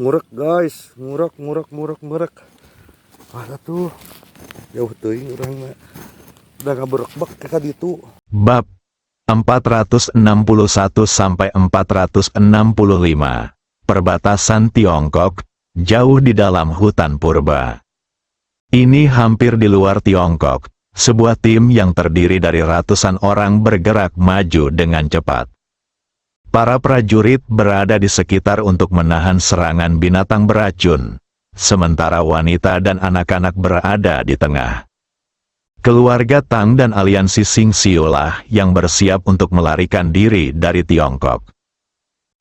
Ngurek guys, ngurek. Ada tuh jauh teuing urang mah. Udah ngaberekbek ka ditu. Bab 461 sampai 465. Perbatasan Tiongkok, jauh di dalam hutan purba. Ini hampir di luar Tiongkok. Sebuah tim yang terdiri dari ratusan orang bergerak maju dengan cepat. Para prajurit berada di sekitar untuk menahan serangan binatang beracun, sementara wanita dan anak-anak berada di tengah. Keluarga Tang dan aliansi Xingxiu lah yang bersiap untuk melarikan diri dari Tiongkok.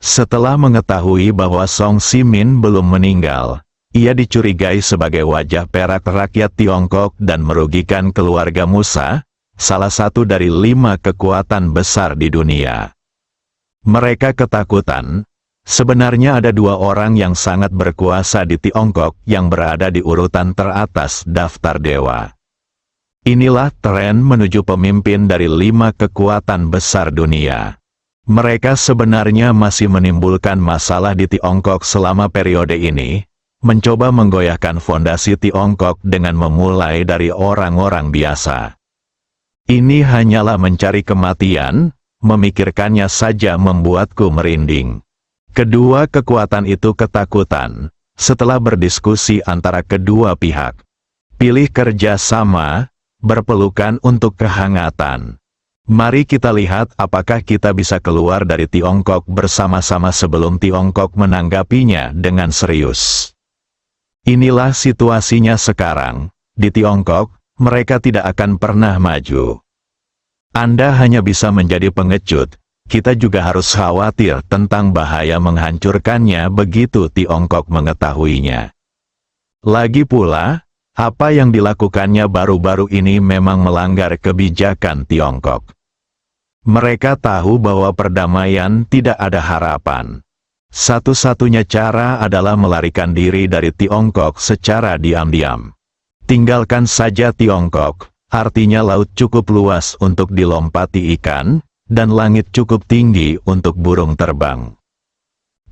Setelah mengetahui bahwa Song Ximin belum meninggal, ia dicurigai sebagai wajah perak rakyat Tiongkok dan merugikan keluarga Musa, salah satu dari 5 kekuatan besar di dunia. Mereka ketakutan. Sebenarnya ada 2 orang yang sangat berkuasa di Tiongkok yang berada di urutan teratas daftar dewa. Inilah tren menuju pemimpin dari 5 kekuatan besar dunia. Mereka sebenarnya masih menimbulkan masalah di Tiongkok selama periode ini, mencoba menggoyahkan fondasi Tiongkok dengan memulai dari orang-orang biasa. Ini hanyalah mencari kematian. Memikirkannya saja membuatku merinding. Kedua kekuatan itu ketakutan. Setelah berdiskusi antara kedua pihak, pilih kerja sama, berpelukan untuk kehangatan. Mari kita lihat apakah kita bisa keluar dari Tiongkok bersama-sama sebelum Tiongkok menanggapinya dengan serius. Inilah situasinya sekarang. Di Tiongkok, mereka tidak akan pernah maju. Anda hanya bisa menjadi pengecut, kita juga harus khawatir tentang bahaya menghancurkannya begitu Tiongkok mengetahuinya. Lagi pula, apa yang dilakukannya baru-baru ini memang melanggar kebijakan Tiongkok. Mereka tahu bahwa perdamaian tidak ada harapan. Satu-satunya cara adalah melarikan diri dari Tiongkok secara diam-diam. Tinggalkan saja Tiongkok. Artinya laut cukup luas untuk dilompati ikan, dan langit cukup tinggi untuk burung terbang.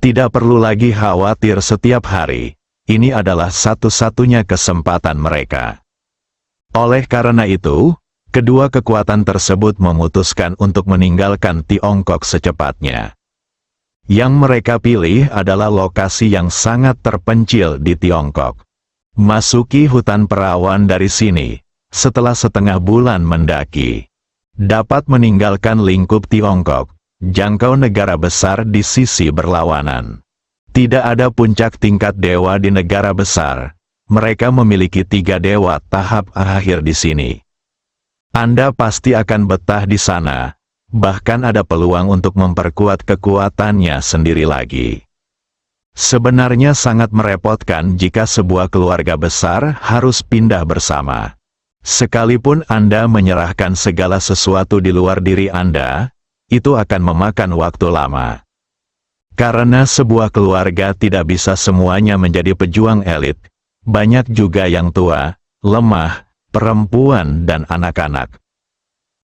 Tidak perlu lagi khawatir setiap hari, ini adalah satu-satunya kesempatan mereka. Oleh karena itu, kedua kekuatan tersebut memutuskan untuk meninggalkan Tiongkok secepatnya. Yang mereka pilih adalah lokasi yang sangat terpencil di Tiongkok. Masuki hutan perawan dari sini. Setelah setengah bulan mendaki, dapat meninggalkan lingkup Tiongkok, jangkau negara besar di sisi berlawanan. Tidak ada puncak tingkat dewa di negara besar, mereka memiliki 3 dewa tahap akhir di sini. Anda pasti akan betah di sana, bahkan ada peluang untuk memperkuat kekuatannya sendiri lagi. Sebenarnya sangat merepotkan jika sebuah keluarga besar harus pindah bersama. Sekalipun Anda menyerahkan segala sesuatu di luar diri Anda, itu akan memakan waktu lama. Karena sebuah keluarga tidak bisa semuanya menjadi pejuang elit, banyak juga yang tua, lemah, perempuan dan anak-anak.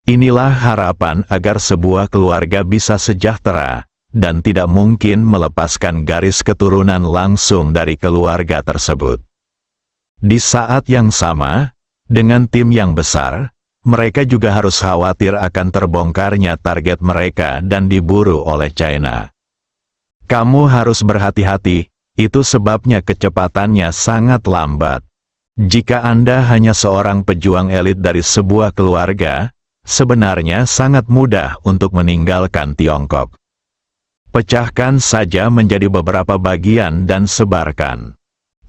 Inilah harapan agar sebuah keluarga bisa sejahtera, dan tidak mungkin melepaskan garis keturunan langsung dari keluarga tersebut. Di saat yang sama, dengan tim yang besar, mereka juga harus khawatir akan terbongkarnya target mereka dan diburu oleh China. Kamu harus berhati-hati, itu sebabnya kecepatannya sangat lambat. Jika Anda hanya seorang pejuang elit dari sebuah keluarga, sebenarnya sangat mudah untuk meninggalkan Tiongkok. Pecahkan saja menjadi beberapa bagian dan sebarkan.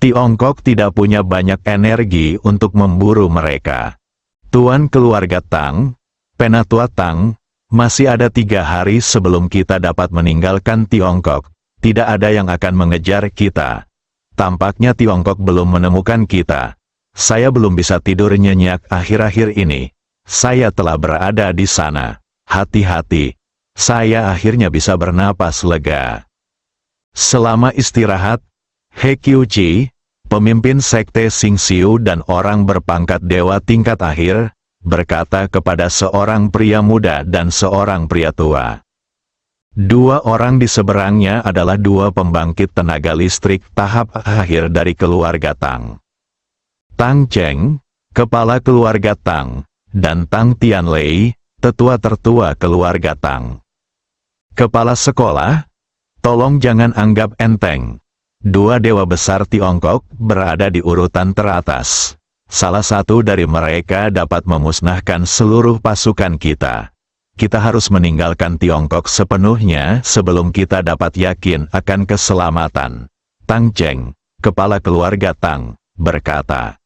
Tiongkok tidak punya banyak energi untuk memburu mereka. Tuan keluarga Tang, Penatua Tang, masih ada 3 hari sebelum kita dapat meninggalkan Tiongkok. Tidak ada yang akan mengejar kita. Tampaknya Tiongkok belum menemukan kita. Saya belum bisa tidur nyenyak akhir-akhir ini. Saya telah berada di sana. Hati-hati. Saya akhirnya bisa bernapas lega. Selama istirahat, He Qiuqi, pemimpin sekte Xingxiu dan orang berpangkat dewa tingkat akhir, berkata kepada seorang pria muda dan seorang pria tua. Dua orang di seberangnya adalah dua pembangkit tenaga listrik tahap akhir dari keluarga Tang. Tang Cheng, kepala keluarga Tang, dan Tang Tianlei, tetua tertua keluarga Tang. Kepala sekolah, tolong jangan anggap enteng. Dua dewa besar Tiongkok berada di urutan teratas. Salah satu dari mereka dapat memusnahkan seluruh pasukan kita. Kita harus meninggalkan Tiongkok sepenuhnya sebelum kita dapat yakin akan keselamatan. Tang Cheng, kepala keluarga Tang, berkata.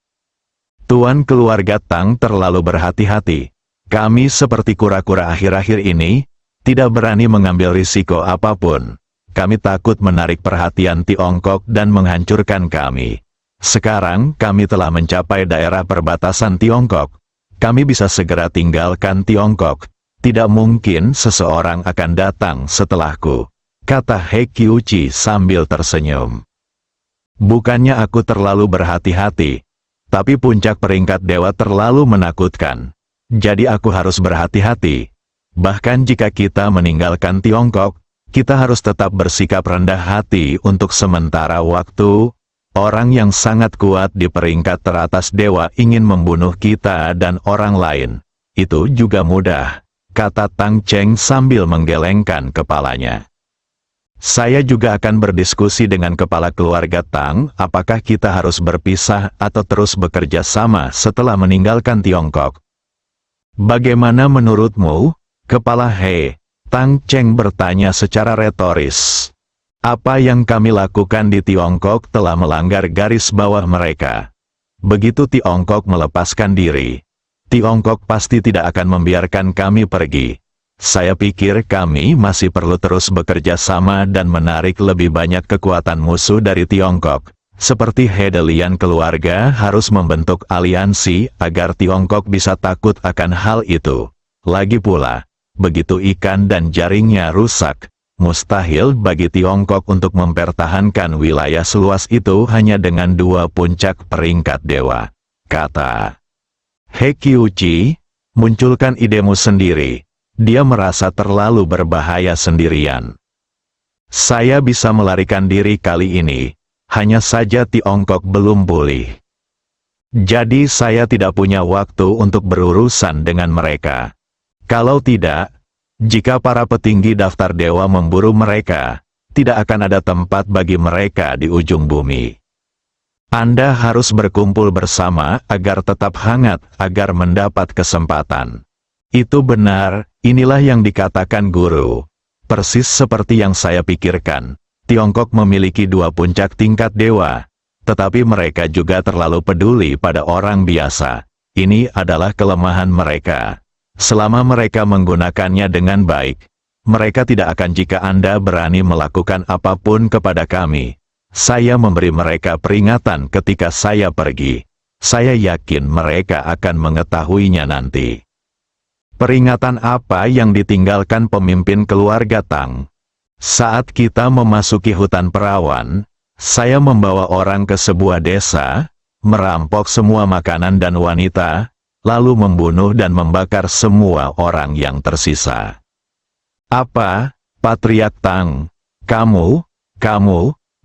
Tuan keluarga Tang terlalu berhati-hati. Kami seperti kura-kura akhir-akhir ini, tidak berani mengambil risiko apapun. Kami takut menarik perhatian Tiongkok dan menghancurkan kami. Sekarang kami telah mencapai daerah perbatasan Tiongkok. Kami bisa segera tinggalkan Tiongkok. Tidak mungkin seseorang akan datang setelahku, kata He Qiuqi sambil tersenyum. Bukannya aku terlalu berhati-hati, tapi puncak peringkat dewa terlalu menakutkan. Jadi aku harus berhati-hati. Bahkan jika kita meninggalkan Tiongkok, kita harus tetap bersikap rendah hati untuk sementara waktu. Orang yang sangat kuat di peringkat teratas dewa ingin membunuh kita dan orang lain. Itu juga mudah, kata Tang Cheng sambil menggelengkan kepalanya. Saya juga akan berdiskusi dengan kepala keluarga Tang, apakah kita harus berpisah atau terus bekerja sama setelah meninggalkan Tiongkok. Bagaimana menurutmu, Kepala He? Tang Cheng bertanya secara retoris. Apa yang kami lakukan di Tiongkok telah melanggar garis bawah mereka. Begitu Tiongkok melepaskan diri, Tiongkok pasti tidak akan membiarkan kami pergi. Saya pikir kami masih perlu terus bekerja sama dan menarik lebih banyak kekuatan musuh dari Tiongkok. Seperti Hedelian keluarga harus membentuk aliansi agar Tiongkok bisa takut akan hal itu. Lagi pula, begitu ikan dan jaringnya rusak, mustahil bagi Tiongkok untuk mempertahankan wilayah seluas itu hanya dengan dua puncak peringkat dewa, kata He Qiuqi. Munculkan idemu sendiri. Dia merasa terlalu berbahaya sendirian. Saya bisa melarikan diri kali ini, hanya saja Tiongkok belum pulih. Jadi saya tidak punya waktu untuk berurusan dengan mereka. Kalau tidak, jika para petinggi daftar dewa memburu mereka, tidak akan ada tempat bagi mereka di ujung bumi. Anda harus berkumpul bersama agar tetap hangat, agar mendapat kesempatan. Itu benar, inilah yang dikatakan guru. Persis seperti yang saya pikirkan. Tiongkok memiliki dua puncak tingkat dewa, tetapi mereka juga terlalu peduli pada orang biasa. Ini adalah kelemahan mereka. Selama mereka menggunakannya dengan baik, mereka tidak akan. Jika Anda berani melakukan apapun kepada kami, saya memberi mereka peringatan ketika saya pergi. Saya yakin mereka akan mengetahuinya nanti. Peringatan apa yang ditinggalkan pemimpin keluarga Tang? Saat kita memasuki hutan perawan, saya membawa orang ke sebuah desa, merampok semua makanan dan wanita, lalu membunuh dan membakar semua orang yang tersisa. Apa, Patriark Tang? Kamu,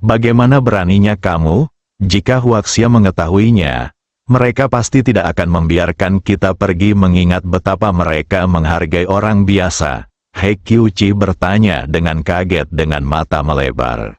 bagaimana beraninya kamu? Jika Huaxia mengetahuinya, mereka pasti tidak akan membiarkan kita pergi mengingat betapa mereka menghargai orang biasa. He Qiuqi bertanya dengan kaget dengan mata melebar.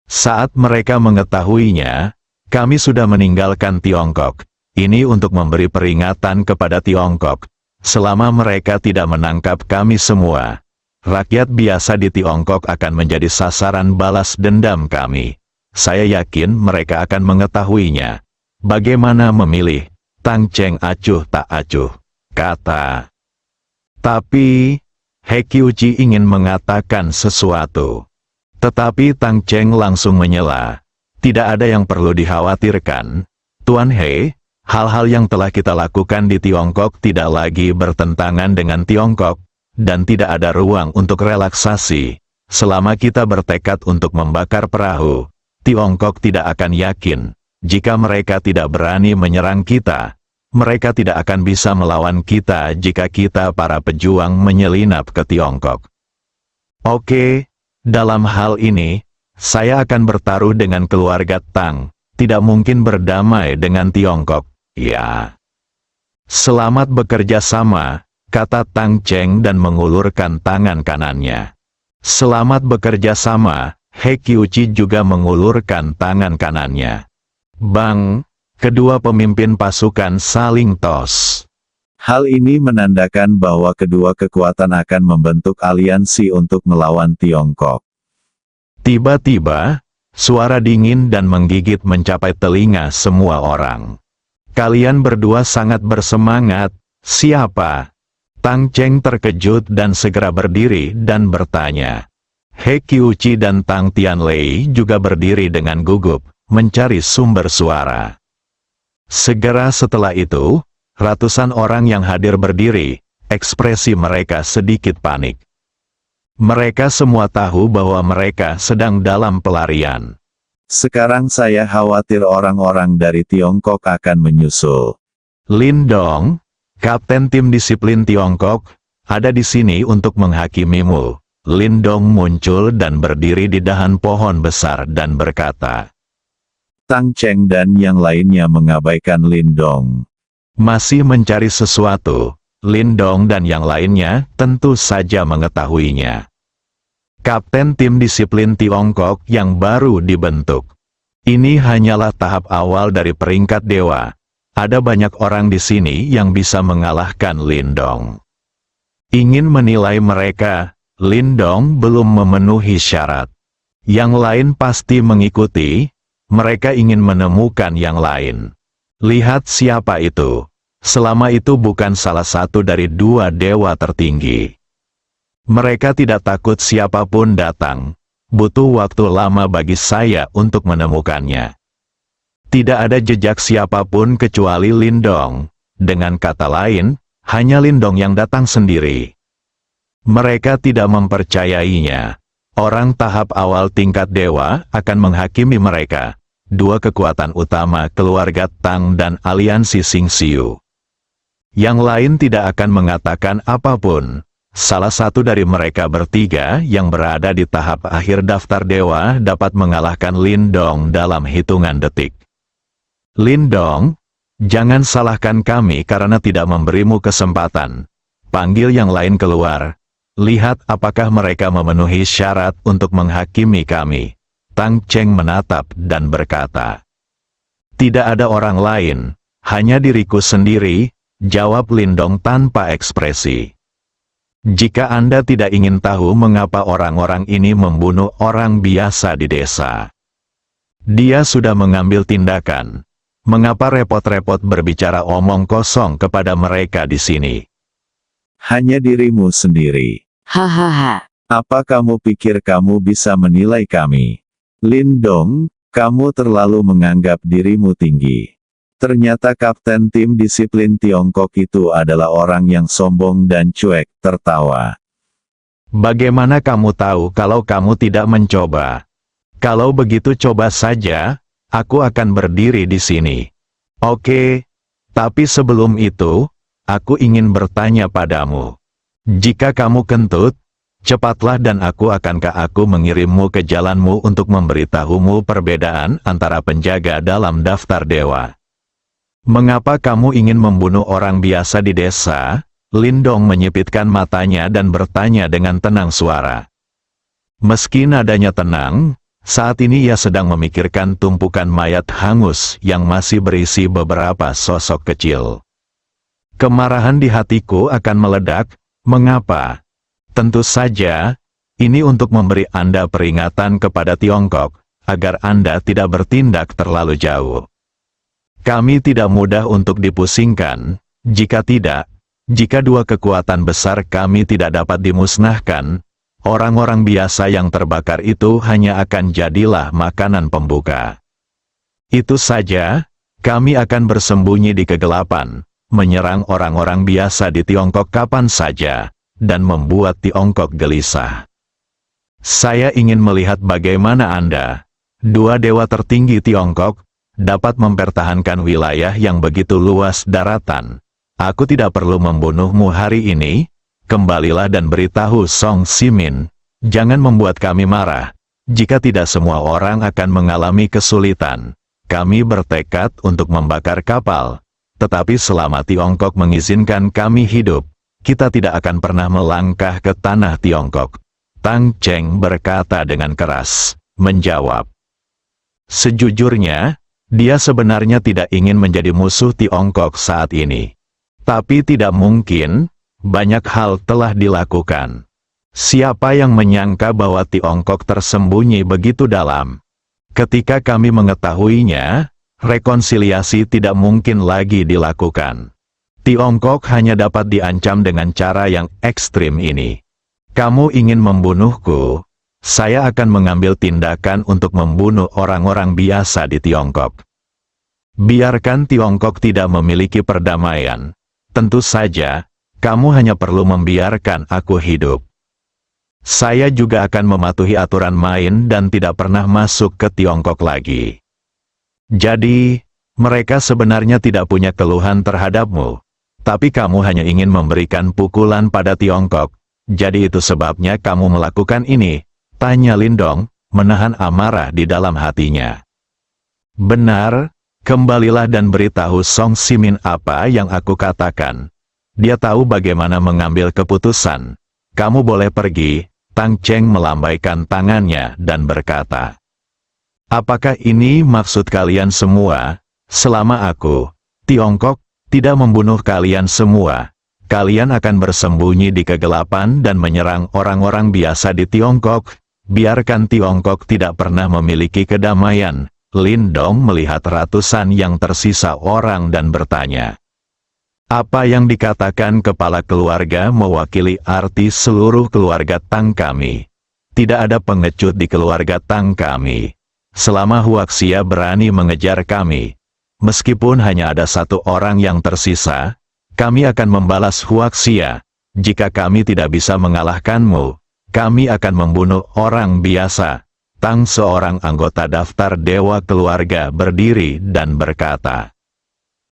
Saat mereka mengetahuinya, kami sudah meninggalkan Tiongkok. Ini untuk memberi peringatan kepada Tiongkok. Selama mereka tidak menangkap kami semua, rakyat biasa di Tiongkok akan menjadi sasaran balas dendam kami. Saya yakin mereka akan mengetahuinya. Bagaimana memilih? Tang Cheng acuh tak acuh, kata. Tapi, He Qiuqi ingin mengatakan sesuatu. Tetapi Tang Cheng langsung menyela. Tidak ada yang perlu dikhawatirkan. Tuan He, hal-hal yang telah kita lakukan di Tiongkok tidak lagi bertentangan dengan Tiongkok, dan tidak ada ruang untuk relaksasi. Selama kita bertekad untuk membakar perahu, Tiongkok tidak akan yakin. Jika mereka tidak berani menyerang kita, mereka tidak akan bisa melawan kita jika kita para pejuang menyelinap ke Tiongkok. Oke, dalam hal ini, saya akan bertaruh dengan keluarga Tang, tidak mungkin berdamai dengan Tiongkok, ya. Selamat bekerja sama, kata Tang Cheng dan mengulurkan tangan kanannya. Selamat bekerja sama, He Qiuqi juga mengulurkan tangan kanannya. Bang, kedua pemimpin pasukan saling tos. Hal ini menandakan bahwa kedua kekuatan akan membentuk aliansi untuk melawan Tiongkok. Tiba-tiba, suara dingin dan menggigit mencapai telinga semua orang. Kalian berdua sangat bersemangat, siapa? Tang Cheng terkejut dan segera berdiri dan bertanya. He Qiuqi dan Tang Tianlei juga berdiri dengan gugup, mencari sumber suara. Segera setelah itu, ratusan orang yang hadir berdiri, ekspresi mereka sedikit panik. Mereka semua tahu bahwa mereka sedang dalam pelarian. Sekarang saya khawatir orang-orang dari Tiongkok akan menyusul. Lin Dong, Kapten Tim Disiplin Tiongkok, ada di sini untuk menghakimimu. Lin Dong muncul dan berdiri di dahan pohon besar dan berkata. Tang Cheng dan yang lainnya mengabaikan Lin Dong. Masih mencari sesuatu, Lin Dong dan yang lainnya tentu saja mengetahuinya. Kapten Tim Disiplin Tiongkok yang baru dibentuk. Ini hanyalah tahap awal dari peringkat dewa. Ada banyak orang di sini yang bisa mengalahkan Lin Dong. Ingin menilai mereka, Lin Dong belum memenuhi syarat. Yang lain pasti mengikuti, mereka ingin menemukan yang lain. Lihat siapa itu. Selama itu bukan salah satu dari dua dewa tertinggi. Mereka tidak takut siapapun datang. Butuh waktu lama bagi saya untuk menemukannya. Tidak ada jejak siapapun kecuali Lin Dong. Dengan kata lain, hanya Lin Dong yang datang sendiri. Mereka tidak mempercayainya. Orang tahap awal tingkat dewa akan menghakimi mereka. Dua kekuatan utama keluarga Tang dan aliansi Xing Xiu. Yang lain tidak akan mengatakan apapun. Salah satu dari mereka bertiga yang berada di tahap akhir daftar dewa dapat mengalahkan Lin Dong dalam hitungan detik. Lin Dong, jangan salahkan kami karena tidak memberimu kesempatan. Panggil yang lain keluar. Lihat apakah mereka memenuhi syarat untuk menghakimi kami. Tang Cheng menatap dan berkata. Tidak ada orang lain, hanya diriku sendiri, jawab Lin Dong tanpa ekspresi. Jika Anda tidak ingin tahu mengapa orang-orang ini membunuh orang biasa di desa. Dia sudah mengambil tindakan. Mengapa repot-repot berbicara omong kosong kepada mereka di sini? Hanya dirimu sendiri. Hahaha. Apa kamu pikir kamu bisa menilai kami? Lin Dong, kamu terlalu menganggap dirimu tinggi. Ternyata Kapten Tim Disiplin Tiongkok itu adalah orang yang sombong dan cuek, tertawa. Bagaimana kamu tahu kalau kamu tidak mencoba? Kalau begitu coba saja, aku akan berdiri di sini. Oke, tapi sebelum itu, aku ingin bertanya padamu. Jika kamu kentut, cepatlah dan aku mengirimmu ke jalanmu untuk memberitahumu perbedaan antara penjaga dalam daftar dewa. Mengapa kamu ingin membunuh orang biasa di desa? Lin Dong menyipitkan matanya dan bertanya dengan tenang suara. Meski nadanya tenang, saat ini ia sedang memikirkan tumpukan mayat hangus yang masih berisi beberapa sosok kecil. Kemarahan di hatiku akan meledak. Mengapa? Tentu saja, ini untuk memberi Anda peringatan kepada Tiongkok, agar Anda tidak bertindak terlalu jauh. Kami tidak mudah untuk dipusingkan, jika dua kekuatan besar kami tidak dapat dimusnahkan, orang-orang biasa yang terbakar itu hanya akan jadilah makanan pembuka. Itu saja, kami akan bersembunyi di kegelapan, menyerang orang-orang biasa di Tiongkok kapan saja, dan membuat Tiongkok gelisah. Saya ingin melihat bagaimana Anda, dua dewa tertinggi Tiongkok, dapat mempertahankan wilayah yang begitu luas daratan. Aku tidak perlu membunuhmu hari ini, kembalilah dan beritahu Song Simin, Jangan membuat kami marah. Jika tidak semua orang akan mengalami kesulitan. Kami bertekad untuk membakar kapal. Tetapi selama Tiongkok mengizinkan kami hidup, kita tidak akan pernah melangkah ke tanah Tiongkok. Tang Cheng berkata dengan keras, menjawab. Sejujurnya, dia sebenarnya tidak ingin menjadi musuh Tiongkok saat ini. Tapi tidak mungkin, banyak hal telah dilakukan. Siapa yang menyangka bahwa Tiongkok tersembunyi begitu dalam? Ketika kami mengetahuinya, rekonsiliasi tidak mungkin lagi dilakukan. Tiongkok hanya dapat diancam dengan cara yang ekstrim ini. Kamu ingin membunuhku? Saya akan mengambil tindakan untuk membunuh orang-orang biasa di Tiongkok. Biarkan Tiongkok tidak memiliki perdamaian. Tentu saja, kamu hanya perlu membiarkan aku hidup. Saya juga akan mematuhi aturan main dan tidak pernah masuk ke Tiongkok lagi. Jadi, mereka sebenarnya tidak punya keluhan terhadapmu. Tapi kamu hanya ingin memberikan pukulan pada Tiongkok. Jadi itu sebabnya kamu melakukan ini, tanya Lindong, menahan amarah di dalam hatinya. Benar, kembalilah dan beritahu Song Simin apa yang aku katakan. Dia tahu bagaimana mengambil keputusan. Kamu boleh pergi. Tang Cheng melambaikan tangannya dan berkata, apakah ini maksud kalian semua? Selama aku, Tiongkok, tidak membunuh kalian semua, kalian akan bersembunyi di kegelapan dan menyerang orang-orang biasa di Tiongkok. Biarkan Tiongkok tidak pernah memiliki kedamaian. Lindong melihat ratusan yang tersisa orang dan bertanya, apa yang dikatakan kepala keluarga mewakili arti seluruh keluarga Tang kami. Tidak ada pengecut di keluarga Tang kami. Selama Huaxia berani mengejar kami, meskipun hanya ada satu orang yang tersisa, kami akan membalas Huaxia. Jika kami tidak bisa mengalahkanmu, kami akan membunuh orang biasa. Tang, seorang anggota daftar Dewa Keluarga, berdiri dan berkata,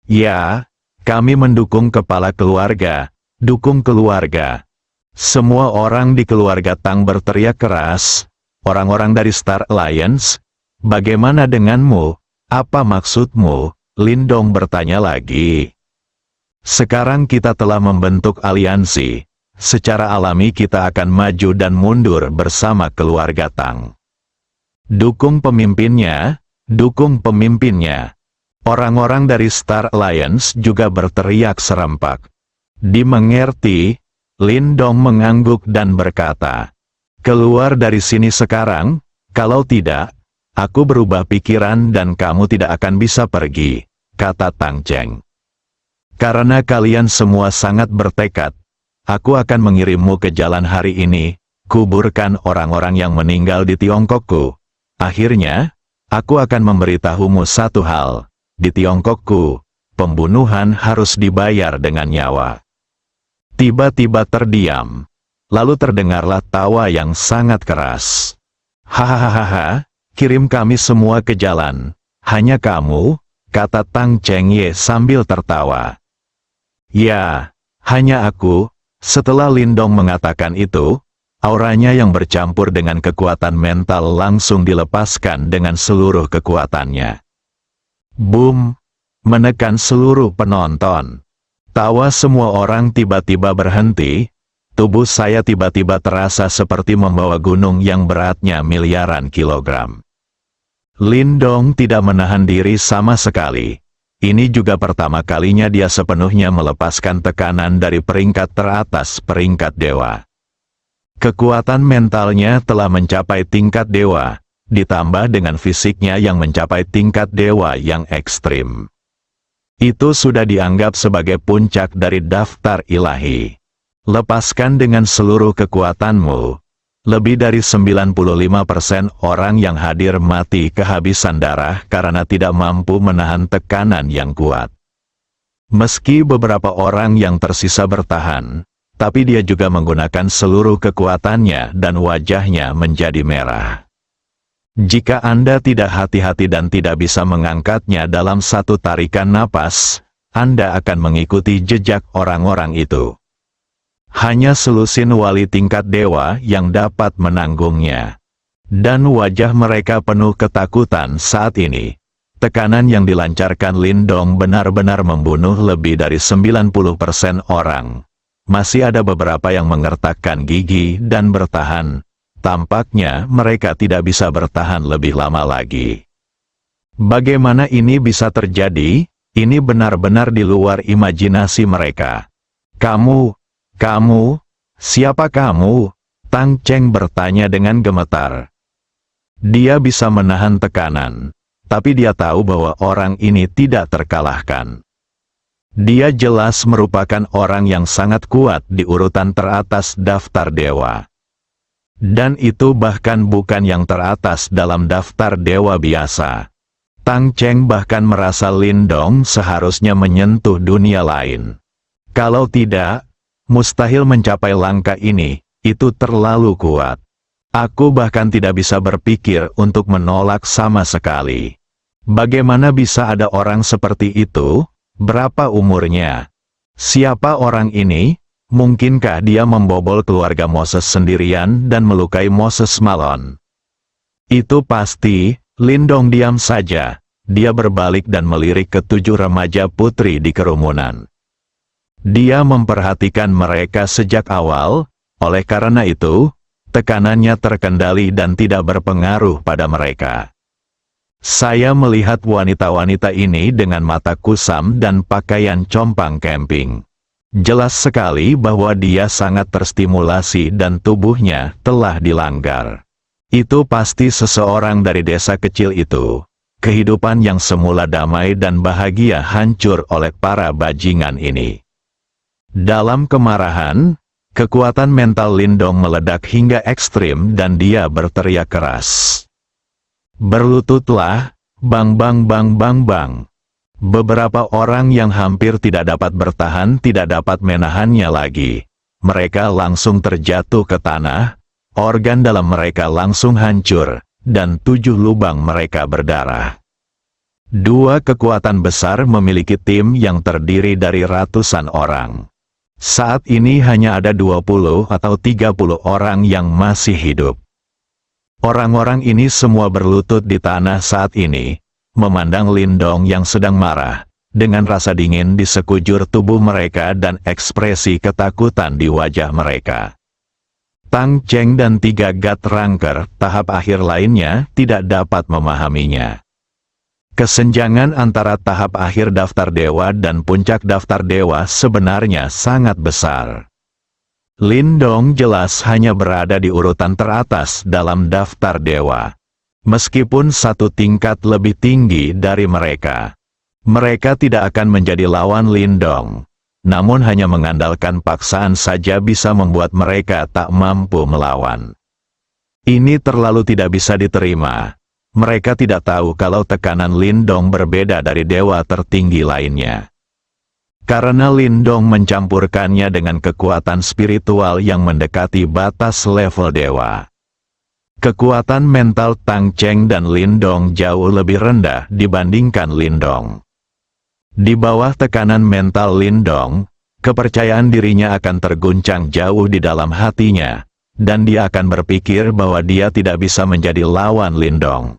ya, kami mendukung kepala keluarga, dukung keluarga. Semua orang di keluarga Tang berteriak keras. Orang-orang dari Star Alliance, bagaimana denganmu? Apa maksudmu? Lindong bertanya lagi. Sekarang kita telah membentuk aliansi. Secara alami kita akan maju dan mundur bersama keluarga Tang. Dukung pemimpinnya, dukung pemimpinnya. Orang-orang dari Star Alliance juga berteriak serempak. Dimengerti, Lindong mengangguk dan berkata, keluar dari sini sekarang, kalau tidak, aku berubah pikiran dan kamu tidak akan bisa pergi, kata Tang Cheng. Karena kalian semua sangat bertekad, aku akan mengirimmu ke jalan hari ini, kuburkan orang-orang yang meninggal di Tiongkokku. Akhirnya, aku akan memberitahumu satu hal. Di Tiongkokku, pembunuhan harus dibayar dengan nyawa. Tiba-tiba terdiam. Lalu terdengarlah tawa yang sangat keras. Hahaha, kirim kami semua ke jalan. Hanya kamu, kata Tang Cheng Ye sambil tertawa. Ya, hanya aku. Setelah Lindong mengatakan itu, auranya yang bercampur dengan kekuatan mental langsung dilepaskan dengan seluruh kekuatannya. Boom! Menekan seluruh penonton. Tawa semua orang tiba-tiba berhenti. Tubuh saya tiba-tiba terasa seperti membawa gunung yang beratnya miliaran kilogram. Lindong tidak menahan diri sama sekali. Ini juga pertama kalinya dia sepenuhnya melepaskan tekanan dari peringkat teratas peringkat dewa. Kekuatan mentalnya telah mencapai tingkat dewa. Ditambah dengan fisiknya yang mencapai tingkat dewa yang ekstrim. Itu sudah dianggap sebagai puncak dari daftar ilahi. Lepaskan dengan seluruh kekuatanmu. Lebih dari 95% orang yang hadir mati kehabisan darah karena tidak mampu menahan tekanan yang kuat. Meski beberapa orang yang tersisa bertahan, tapi dia juga menggunakan seluruh kekuatannya dan wajahnya menjadi merah. Jika Anda tidak hati-hati dan tidak bisa mengangkatnya dalam satu tarikan napas, Anda akan mengikuti jejak orang-orang itu. Hanya selusin wali tingkat dewa yang dapat menanggungnya. Dan wajah mereka penuh ketakutan saat ini. Tekanan yang dilancarkan Lindong benar-benar membunuh lebih dari 90% orang. Masih ada beberapa yang mengertakkan gigi dan bertahan. Tampaknya mereka tidak bisa bertahan lebih lama lagi. Bagaimana ini bisa terjadi? Ini benar-benar di luar imajinasi mereka. Kamu, siapa kamu? Tang Cheng bertanya dengan gemetar. Dia bisa menahan tekanan, tapi dia tahu bahwa orang ini tidak terkalahkan. Dia jelas merupakan orang yang sangat kuat di urutan teratas daftar dewa. Dan itu bahkan bukan yang teratas dalam daftar dewa biasa. Tang Cheng bahkan merasa Lindong seharusnya menyentuh dunia lain. Kalau tidak, mustahil mencapai langkah ini, itu terlalu kuat. Aku bahkan tidak bisa berpikir untuk menolak sama sekali. Bagaimana bisa ada orang seperti itu? Berapa umurnya? Siapa orang ini? Mungkinkah dia membobol keluarga Moses sendirian dan melukai Moses Malone? Itu pasti. Lindong diam saja. Dia berbalik dan melirik ke 7 remaja putri di kerumunan. Dia memperhatikan mereka sejak awal, oleh karena itu, tekanannya terkendali dan tidak berpengaruh pada mereka. Saya melihat wanita-wanita ini dengan mata kusam dan pakaian compang camping. Jelas sekali bahwa dia sangat terstimulasi dan tubuhnya telah dilanggar. Itu pasti seseorang dari desa kecil itu. Kehidupan yang semula damai dan bahagia hancur oleh para bajingan ini. Dalam kemarahan, kekuatan mental Lindong meledak hingga ekstrim dan dia berteriak keras. Berlututlah, bang bang bang bang bang. Beberapa orang yang hampir tidak dapat bertahan tidak dapat menahannya lagi. Mereka langsung terjatuh ke tanah, organ dalam mereka langsung hancur, dan 7 lubang mereka berdarah. 2 kekuatan besar memiliki tim yang terdiri dari ratusan orang. Saat ini hanya ada 20 atau 30 orang yang masih hidup. Orang-orang ini semua berlutut di tanah saat ini, memandang Lindong yang sedang marah, dengan rasa dingin di sekujur tubuh mereka dan ekspresi ketakutan di wajah mereka. Tang Cheng dan 3 God Ranker tahap akhir lainnya tidak dapat memahaminya. Kesenjangan antara tahap akhir daftar dewa dan puncak daftar dewa sebenarnya sangat besar. Lindong jelas hanya berada di urutan teratas dalam daftar dewa. Meskipun 1 tingkat lebih tinggi dari mereka. Mereka tidak akan menjadi lawan Lindong. Namun hanya mengandalkan paksaan saja bisa membuat mereka tak mampu melawan. Ini terlalu tidak bisa diterima. Mereka tidak tahu kalau tekanan Lindong berbeda dari dewa tertinggi lainnya. Karena Lindong mencampurkannya dengan kekuatan spiritual yang mendekati batas level dewa. Kekuatan mental Tang Cheng dan Lindong jauh lebih rendah dibandingkan Lindong. Di bawah tekanan mental Lindong, kepercayaan dirinya akan terguncang jauh di dalam hatinya, dan dia akan berpikir bahwa dia tidak bisa menjadi lawan Lindong.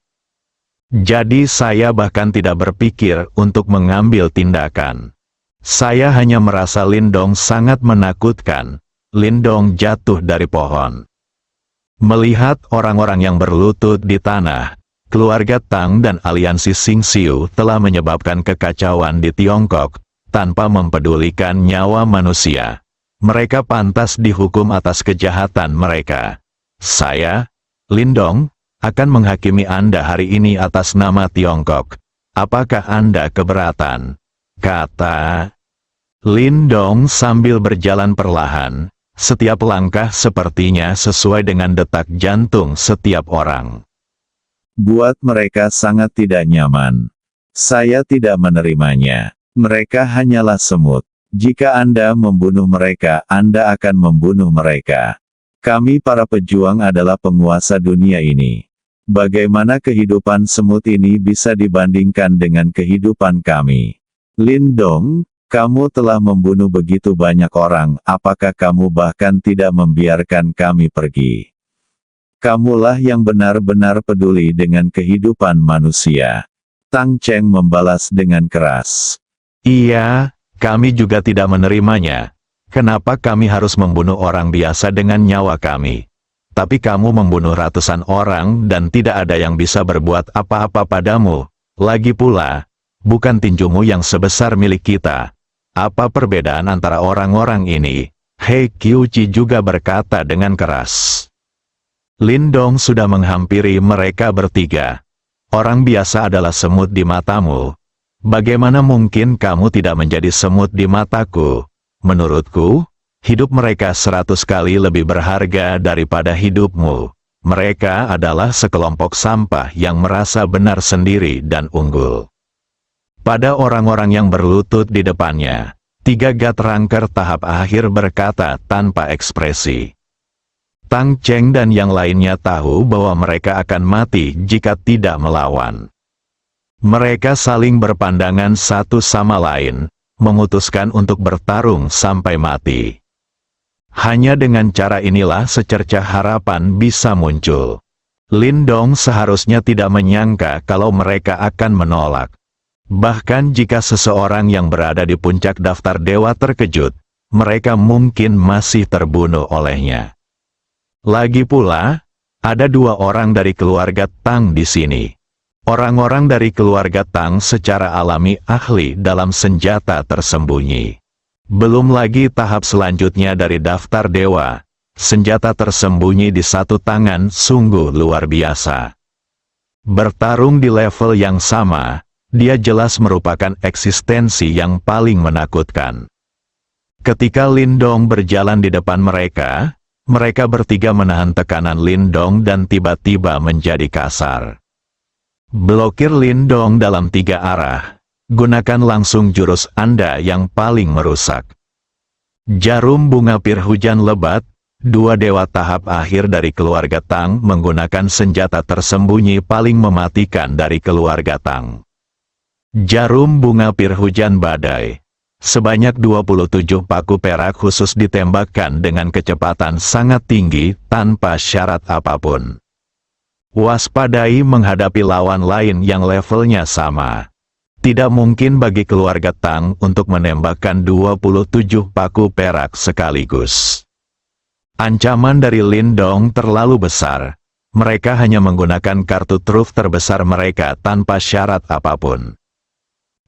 Jadi saya bahkan tidak berpikir untuk mengambil tindakan. Saya hanya merasa Lindong sangat menakutkan. Lindong jatuh dari pohon. Melihat orang-orang yang berlutut di tanah, keluarga Tang dan aliansi Xingxiu telah menyebabkan kekacauan di Tiongkok, tanpa mempedulikan nyawa manusia. Mereka pantas dihukum atas kejahatan mereka. Saya, Lindong, akan menghakimi Anda hari ini atas nama Tiongkok. Apakah Anda keberatan? Kata Lindong sambil berjalan perlahan, setiap langkah sepertinya sesuai dengan detak jantung setiap orang. Buat mereka sangat tidak nyaman. Saya tidak menerimanya. Mereka hanyalah semut. Jika Anda membunuh mereka, Anda akan membunuh mereka. Kami para pejuang adalah penguasa dunia ini. Bagaimana kehidupan semut ini bisa dibandingkan dengan kehidupan kami? Lindong, Kamu telah membunuh begitu banyak orang, apakah kamu bahkan tidak membiarkan kami pergi? Kamulah yang benar-benar peduli dengan kehidupan manusia. Tang Cheng membalas dengan keras. Iya, kami juga tidak menerimanya. Kenapa kami harus membunuh orang biasa dengan nyawa kami? Tapi kamu membunuh ratusan orang dan tidak ada yang bisa berbuat apa-apa padamu. Lagi pula, bukan tinjumu yang sebesar milik kita. Apa perbedaan antara orang-orang ini? He Qiuqi juga berkata dengan keras. Lin Dong sudah menghampiri mereka bertiga. Orang biasa adalah semut di matamu. Bagaimana mungkin kamu tidak menjadi semut di mataku? Menurutku, hidup mereka 100 kali lebih berharga daripada hidupmu. Mereka adalah sekelompok sampah yang merasa benar sendiri dan unggul. Pada orang-orang yang berlutut di depannya, 3 Gatranker tahap akhir berkata tanpa ekspresi. Tang Cheng dan yang lainnya tahu bahwa mereka akan mati jika tidak melawan. Mereka saling berpandangan satu sama lain, memutuskan untuk bertarung sampai mati. Hanya dengan cara inilah secercah harapan bisa muncul. Lin Dong seharusnya tidak menyangka kalau mereka akan menolak. Bahkan jika seseorang yang berada di puncak daftar dewa terkejut, mereka mungkin masih terbunuh olehnya. Lagi pula, ada 2 orang dari keluarga Tang di sini. Orang-orang dari keluarga Tang secara alami ahli dalam senjata tersembunyi. Belum lagi tahap selanjutnya dari daftar dewa, senjata tersembunyi di satu tangan sungguh luar biasa. Bertarung di level yang sama, dia jelas merupakan eksistensi yang paling menakutkan. Ketika Lin Dong berjalan di depan mereka bertiga menahan tekanan Lin Dong dan tiba-tiba menjadi kasar. Blokir Lin Dong dalam 3 arah. Gunakan langsung jurus Anda yang paling merusak. Jarum bunga pir hujan lebat, 2 dewa tahap akhir dari keluarga Tang menggunakan senjata tersembunyi paling mematikan dari keluarga Tang. Jarum bunga pir hujan badai. Sebanyak 27 paku perak khusus ditembakkan dengan kecepatan sangat tinggi tanpa syarat apapun. Waspadai menghadapi lawan lain yang levelnya sama. Tidak mungkin bagi keluarga Tang untuk menembakkan 27 paku perak sekaligus. Ancaman dari Lin Dong terlalu besar. Mereka hanya menggunakan kartu truf terbesar mereka tanpa syarat apapun.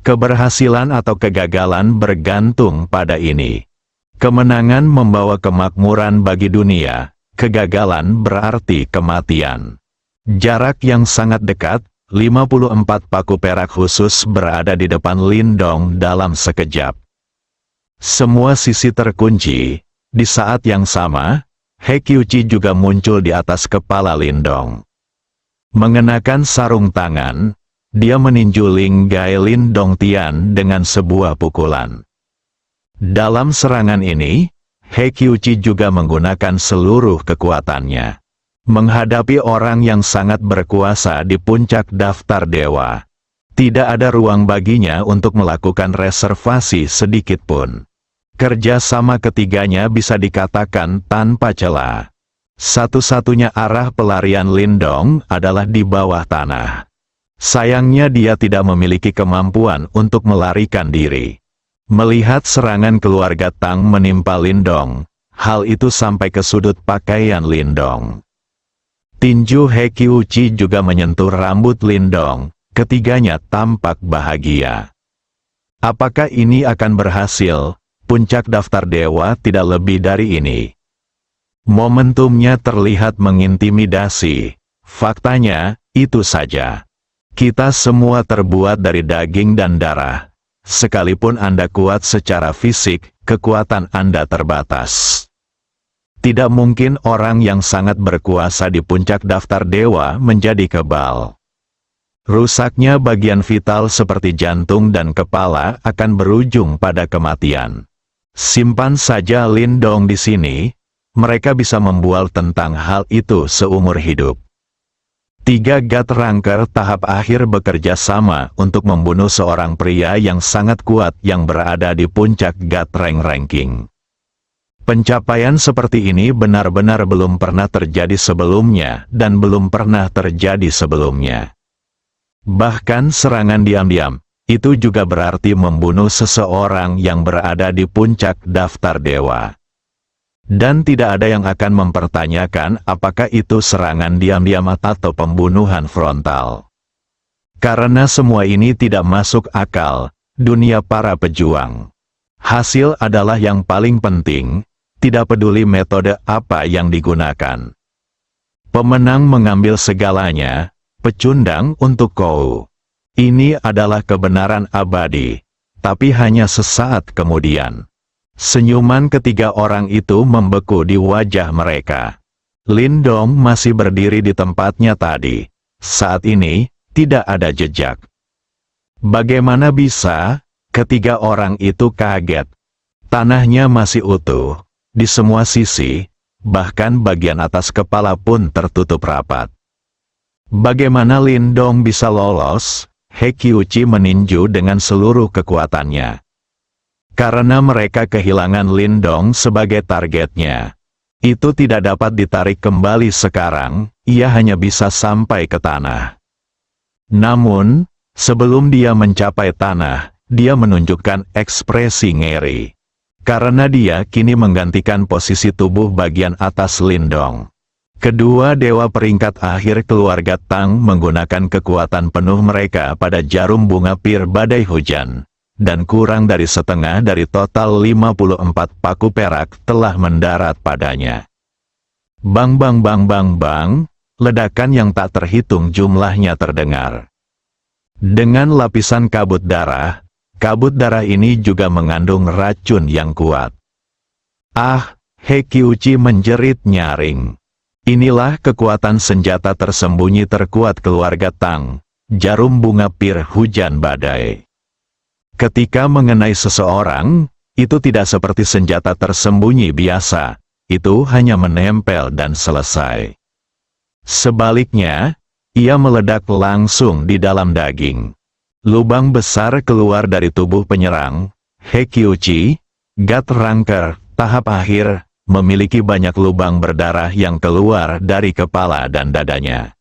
Keberhasilan atau kegagalan bergantung pada ini. Kemenangan membawa kemakmuran bagi dunia, kegagalan berarti kematian. Jarak yang sangat dekat, 54 paku perak khusus berada di depan Lin Dong dalam sekejap. Semua sisi terkunci. Di saat yang sama, He Qiuqi juga muncul di atas kepala Lin Dong. Mengenakan sarung tangan, dia meninju Ling Gai Lin Dong Tian dengan sebuah pukulan. Dalam serangan ini, He Qiuqi juga menggunakan seluruh kekuatannya. Menghadapi orang yang sangat berkuasa di puncak daftar dewa, tidak ada ruang baginya untuk melakukan reservasi sedikit pun. Kerja sama ketiganya bisa dikatakan tanpa celah. Satu-satunya arah pelarian Lin Dong adalah di bawah tanah. Sayangnya dia tidak memiliki kemampuan untuk melarikan diri. Melihat serangan keluarga Tang menimpa Lin Dong, hal itu sampai ke sudut pakaian Lin Dong. Tinju He Qiuqi juga menyentuh rambut Lin Dong, ketiganya tampak bahagia. Apakah ini akan berhasil? Puncak daftar dewa tidak lebih dari ini. Momentumnya terlihat mengintimidasi. Faktanya, itu saja. Kita semua terbuat dari daging dan darah. Sekalipun Anda kuat secara fisik, kekuatan Anda terbatas. Tidak mungkin orang yang sangat berkuasa di puncak daftar dewa menjadi kebal. Rusaknya bagian vital seperti jantung dan kepala akan berujung pada kematian. Simpan saja Lin Dong di sini, mereka bisa membual tentang hal itu seumur hidup. Tiga God Ranker tahap akhir bekerja sama untuk membunuh seorang pria yang sangat kuat yang berada di puncak God Ranking. Pencapaian seperti ini benar-benar belum pernah terjadi sebelumnya dan belum pernah terjadi sebelumnya. Bahkan serangan diam-diam, itu juga berarti membunuh seseorang yang berada di puncak daftar dewa. Dan tidak ada yang akan mempertanyakan apakah itu serangan diam-diam atau pembunuhan frontal. Karena semua ini tidak masuk akal, dunia para pejuang. Hasil adalah yang paling penting, tidak peduli metode apa yang digunakan. Pemenang mengambil segalanya, pecundang untuk kau. Ini adalah kebenaran abadi, tapi hanya sesaat kemudian. Senyuman ketiga orang itu membeku di wajah mereka. Lindong masih berdiri di tempatnya tadi. Saat ini, tidak ada jejak. Bagaimana bisa? Ketiga orang itu kaget. Tanahnya masih utuh, di semua sisi, bahkan bagian atas kepala pun tertutup rapat. Bagaimana Lindong bisa lolos? Hekiuchi meninju dengan seluruh kekuatannya. Karena mereka kehilangan Lindong sebagai targetnya. Itu tidak dapat ditarik kembali sekarang, ia hanya bisa sampai ke tanah. Namun, sebelum dia mencapai tanah, dia menunjukkan ekspresi ngeri. Karena dia kini menggantikan posisi tubuh bagian atas Lindong. Kedua dewa peringkat akhir keluarga Tang menggunakan kekuatan penuh mereka pada jarum bunga pir badai hujan. Dan kurang dari setengah dari total 54 paku perak telah mendarat padanya. Bang bang bang bang bang, ledakan yang tak terhitung jumlahnya terdengar. Dengan lapisan kabut darah ini juga mengandung racun yang kuat. Ah, Hekiuchi menjerit nyaring. Inilah kekuatan senjata tersembunyi terkuat keluarga Tang, jarum bunga pir hujan badai. Ketika mengenai seseorang, itu tidak seperti senjata tersembunyi biasa, itu hanya menempel dan selesai. Sebaliknya, ia meledak langsung di dalam daging. Lubang besar keluar dari tubuh penyerang. Hekiuchi, God Ranker, tahap akhir, memiliki banyak lubang berdarah yang keluar dari kepala dan dadanya.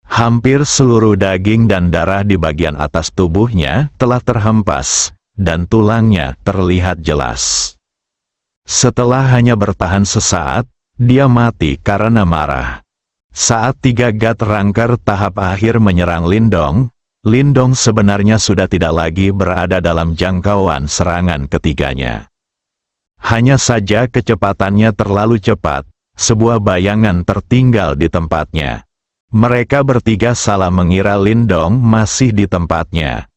Hampir seluruh daging dan darah di bagian atas tubuhnya telah terhempas, dan tulangnya terlihat jelas. Setelah hanya bertahan sesaat, dia mati karena marah. Saat tiga God Ranker tahap akhir menyerang Lindong, Lindong sebenarnya sudah tidak lagi berada dalam jangkauan serangan ketiganya. Hanya saja kecepatannya terlalu cepat, sebuah bayangan tertinggal di tempatnya. Mereka bertiga salah mengira Lindong masih di tempatnya.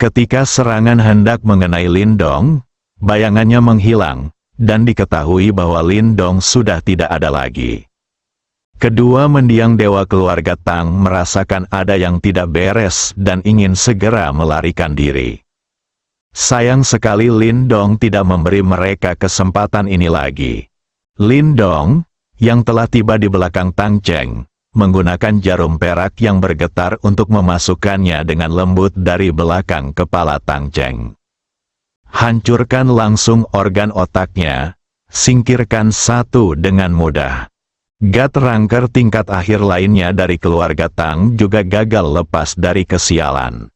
Ketika serangan hendak mengenai Lindong, bayangannya menghilang, dan diketahui bahwa Lindong sudah tidak ada lagi. Kedua mendiang dewa keluarga Tang merasakan ada yang tidak beres dan ingin segera melarikan diri. Sayang sekali Lindong tidak memberi mereka kesempatan ini lagi. Lindong, yang telah tiba di belakang Tang Cheng, menggunakan jarum perak yang bergetar untuk memasukkannya dengan lembut dari belakang kepala Tang Cheng. Hancurkan langsung organ otaknya, singkirkan satu dengan mudah. God Ranker tingkat akhir lainnya dari keluarga Tang juga gagal lepas dari kesialan.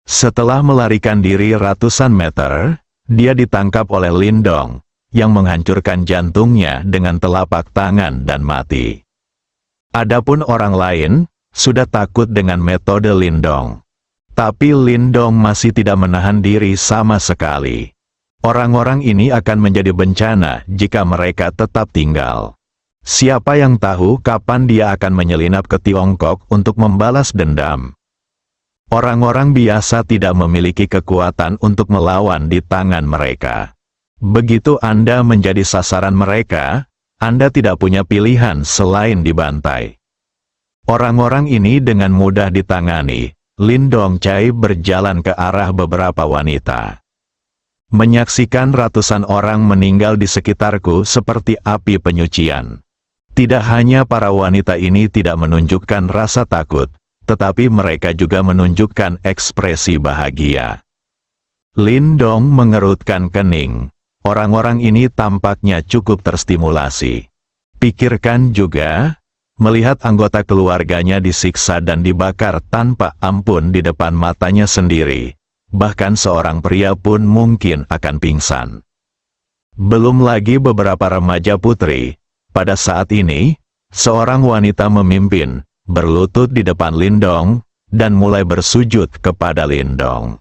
Setelah melarikan diri ratusan meter, dia ditangkap oleh Lindong, yang menghancurkan jantungnya dengan telapak tangan dan mati. Adapun orang lain, sudah takut dengan metode Lindong. Tapi Lindong masih tidak menahan diri sama sekali. Orang-orang ini akan menjadi bencana jika mereka tetap tinggal. Siapa yang tahu kapan dia akan menyelinap ke Tiongkok untuk membalas dendam. Orang-orang biasa tidak memiliki kekuatan untuk melawan di tangan mereka. Begitu Anda menjadi sasaran mereka, Anda tidak punya pilihan selain dibantai. Orang-orang ini dengan mudah ditangani. Lindong Chai berjalan ke arah beberapa wanita. Menyaksikan ratusan orang meninggal di sekitarku seperti api penyucian. Tidak hanya para wanita ini tidak menunjukkan rasa takut, tetapi mereka juga menunjukkan ekspresi bahagia. Lindong mengerutkan kening. Orang-orang ini tampaknya cukup terstimulasi. Pikirkan juga, melihat anggota keluarganya disiksa dan dibakar tanpa ampun di depan matanya sendiri. Bahkan seorang pria pun mungkin akan pingsan. Belum lagi beberapa remaja putri. Pada saat ini, seorang wanita memimpin, berlutut di depan Lindong, dan mulai bersujud kepada Lindong.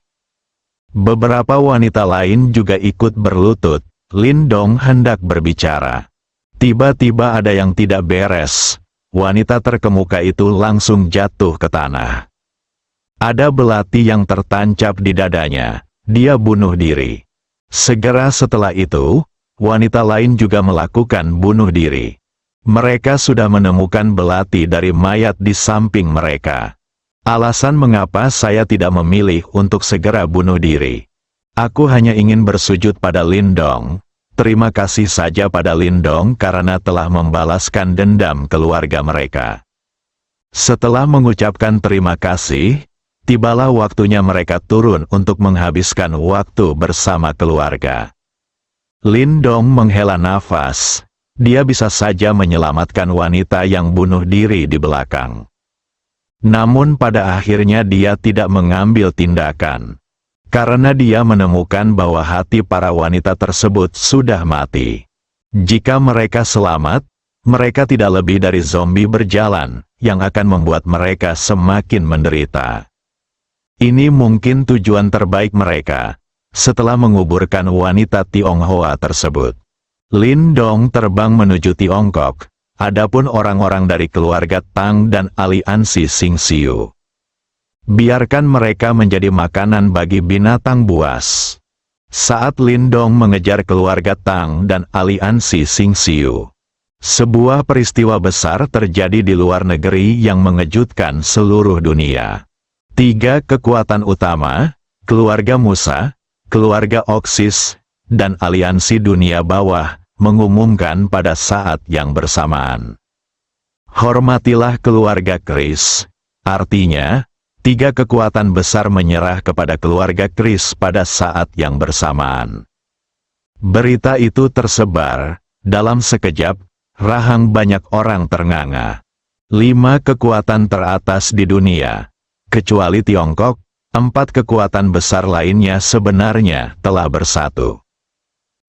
Beberapa wanita lain juga ikut berlutut. Lindong hendak berbicara. Tiba-tiba ada yang tidak beres. Wanita terkemuka itu langsung jatuh ke tanah. Ada belati yang tertancap di dadanya. Dia bunuh diri. Segera setelah itu, wanita lain juga melakukan bunuh diri. Mereka sudah menemukan belati dari mayat di samping mereka. Alasan mengapa saya tidak memilih untuk segera bunuh diri. Aku hanya ingin bersujud pada Lindong. Terima kasih saja pada Lindong karena telah membalaskan dendam keluarga mereka. Setelah mengucapkan terima kasih, tibalah waktunya mereka turun untuk menghabiskan waktu bersama keluarga. Lindong menghela nafas. Dia bisa saja menyelamatkan wanita yang bunuh diri di belakang. Namun pada akhirnya dia tidak mengambil tindakan. Karena dia menemukan bahwa hati para wanita tersebut sudah mati. Jika mereka selamat, mereka tidak lebih dari zombie berjalan, yang akan membuat mereka semakin menderita. Ini mungkin tujuan terbaik mereka, setelah menguburkan wanita Tionghoa tersebut. Lindong terbang menuju Tiongkok. Adapun orang-orang dari keluarga Tang dan aliansi Xingxiu, biarkan mereka menjadi makanan bagi binatang buas. Saat Lindong mengejar keluarga Tang dan aliansi Xingxiu, sebuah peristiwa besar terjadi di luar negeri yang mengejutkan seluruh dunia. 3 kekuatan utama, keluarga Musa, keluarga Oxis, dan aliansi dunia bawah, mengumumkan pada saat yang bersamaan. Hormatilah keluarga Kris. Artinya, 3 kekuatan besar menyerah kepada keluarga Kris pada saat yang bersamaan. Berita itu tersebar, dalam sekejap, rahang banyak orang ternganga. 5 kekuatan teratas di dunia, kecuali Tiongkok, 4 kekuatan besar lainnya sebenarnya telah bersatu.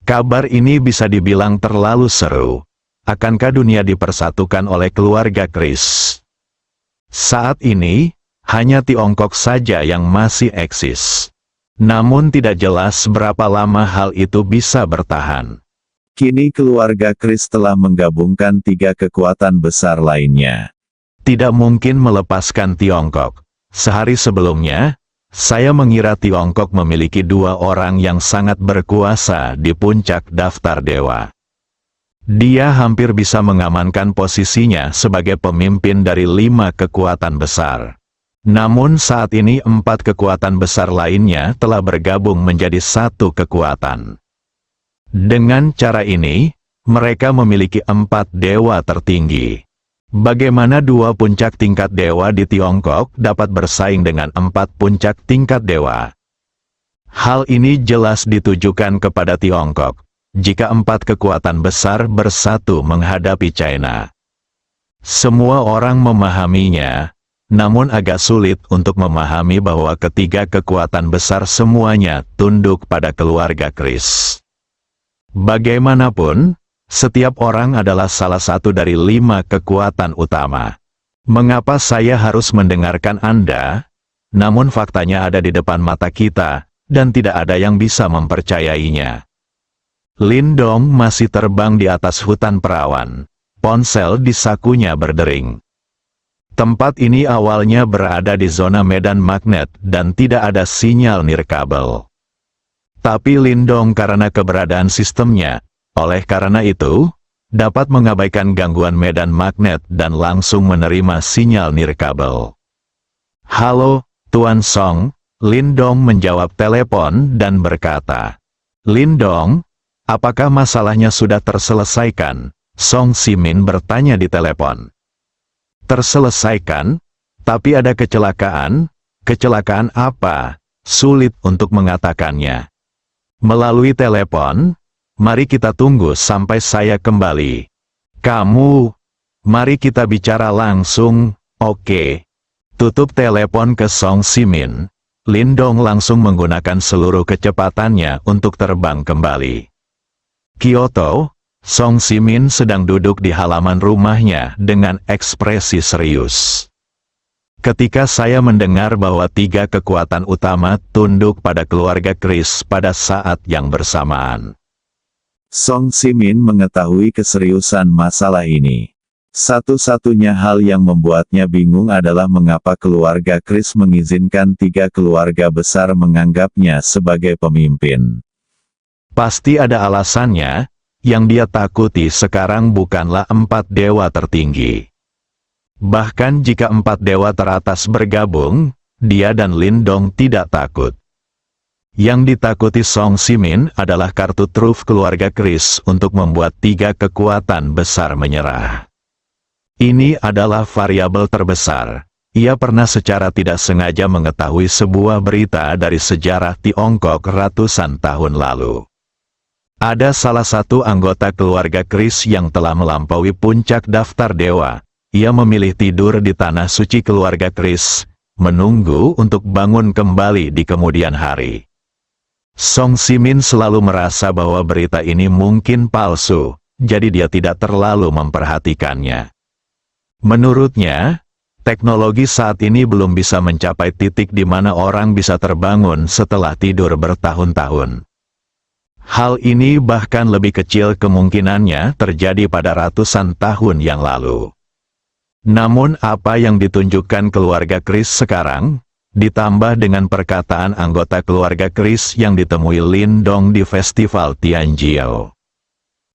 Kabar ini bisa dibilang terlalu seru. Akankah dunia dipersatukan oleh keluarga Kris? Saat ini, hanya Tiongkok saja yang masih eksis. Namun tidak jelas berapa lama hal itu bisa bertahan. Kini keluarga Kris telah menggabungkan 3 kekuatan besar lainnya. Tidak mungkin melepaskan Tiongkok. Sehari sebelumnya, saya mengira Tiongkok memiliki 2 orang yang sangat berkuasa di puncak daftar dewa. Dia hampir bisa mengamankan posisinya sebagai pemimpin dari 5 kekuatan besar. Namun saat ini 4 kekuatan besar lainnya telah bergabung menjadi 1 kekuatan. Dengan cara ini, mereka memiliki 4 dewa tertinggi. Bagaimana 2 puncak tingkat dewa di Tiongkok dapat bersaing dengan 4 puncak tingkat dewa? Hal ini jelas ditujukan kepada Tiongkok, jika 4 kekuatan besar bersatu menghadapi China. Semua orang memahaminya, namun agak sulit untuk memahami bahwa ketiga kekuatan besar semuanya tunduk pada keluarga Kris. Bagaimanapun, setiap orang adalah salah satu dari 5 kekuatan utama. Mengapa saya harus mendengarkan Anda? Namun faktanya ada di depan mata kita, dan tidak ada yang bisa mempercayainya. Lindong masih terbang di atas hutan perawan. Ponsel di sakunya berdering. Tempat ini awalnya berada di zona medan magnet dan tidak ada sinyal nirkabel. Tapi Lindong karena keberadaan sistemnya, oleh karena itu, dapat mengabaikan gangguan medan magnet dan langsung menerima sinyal nirkabel. Halo, Tuan Song, Lindong menjawab telepon dan berkata, Lindong, apakah masalahnya sudah terselesaikan? Song Simin bertanya di telepon. Terselesaikan, tapi ada kecelakaan. Kecelakaan apa? Sulit untuk mengatakannya. Melalui telepon, mari kita tunggu sampai saya kembali. Kamu, mari kita bicara langsung, oke. Tutup telepon ke Song Simin. Lindong langsung menggunakan seluruh kecepatannya untuk terbang kembali. Kyoto, Song Simin sedang duduk di halaman rumahnya dengan ekspresi serius. Ketika saya mendengar bahwa 3 kekuatan utama tunduk pada keluarga Chris pada saat yang bersamaan. Song Simin mengetahui keseriusan masalah ini. Satu-satunya hal yang membuatnya bingung adalah mengapa keluarga Chris mengizinkan 3 keluarga besar menganggapnya sebagai pemimpin. Pasti ada alasannya, yang dia takuti sekarang bukanlah 4 dewa tertinggi. Bahkan jika 4 dewa teratas bergabung, dia dan Lindong tidak takut. Yang ditakuti Song Simin adalah kartu truf keluarga Chris untuk membuat 3 kekuatan besar menyerah. Ini adalah variabel terbesar. Ia pernah secara tidak sengaja mengetahui sebuah berita dari sejarah Tiongkok ratusan tahun lalu. Ada salah satu anggota keluarga Chris yang telah melampaui puncak daftar dewa. Ia memilih tidur di tanah suci keluarga Chris, menunggu untuk bangun kembali di kemudian hari. Song Simin selalu merasa bahwa berita ini mungkin palsu, jadi dia tidak terlalu memperhatikannya. Menurutnya, teknologi saat ini belum bisa mencapai titik di mana orang bisa terbangun setelah tidur bertahun-tahun. Hal ini bahkan lebih kecil kemungkinannya terjadi pada ratusan tahun yang lalu. Namun apa yang ditunjukkan keluarga Chris sekarang, ditambah dengan perkataan anggota keluarga Chris yang ditemui Lindong di festival Tianjiao.